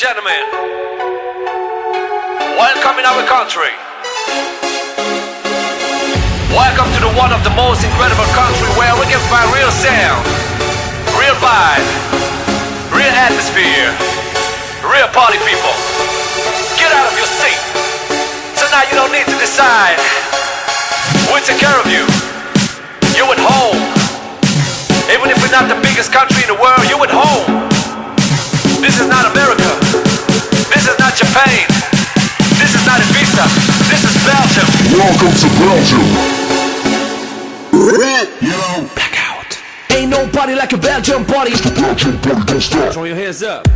gentlemen, welcome in our country. Welcome to the one of the most incredible country where we can find real sound, real vibe, real atmosphere, real party people. Get out of your seat. So now you don't need to decide. We take care of you. You at home. Even if we're not the biggest country in the world, you at home. This is not America. This is not Japan. This is not Ibiza. This is Belgium. Welcome to Belgium. Yo. Back out. Ain't nobody like a Belgian party. The Belgian party don't stop. Throw your hands up.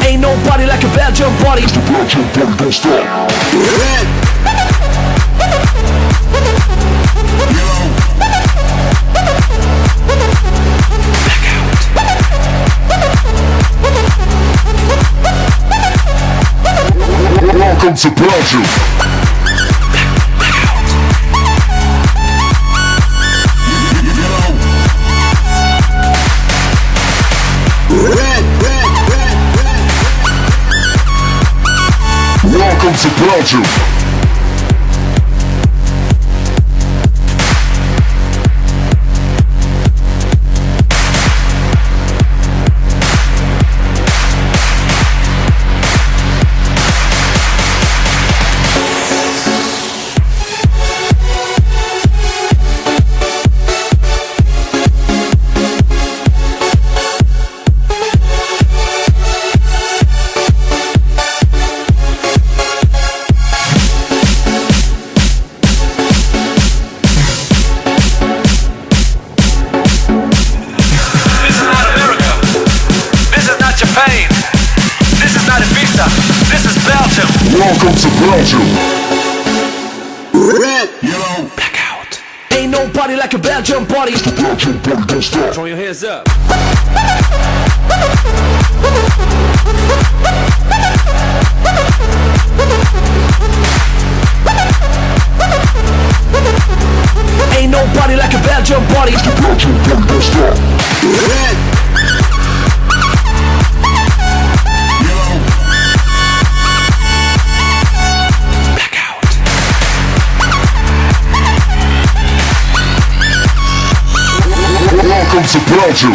Ain't nobody like a Belgian party. The Belgian party don't stop. Welcome to Belgium. Welcome to Belgium. This is not Ibiza. This is Belgium. Welcome to Belgium. Yo. Back out. Ain't nobody like a Belgian party. The Belgian party don't stop. Throw your hands up. Ain't nobody like a Belgian party. The Belgian party don't stop. Welcome to Belgium.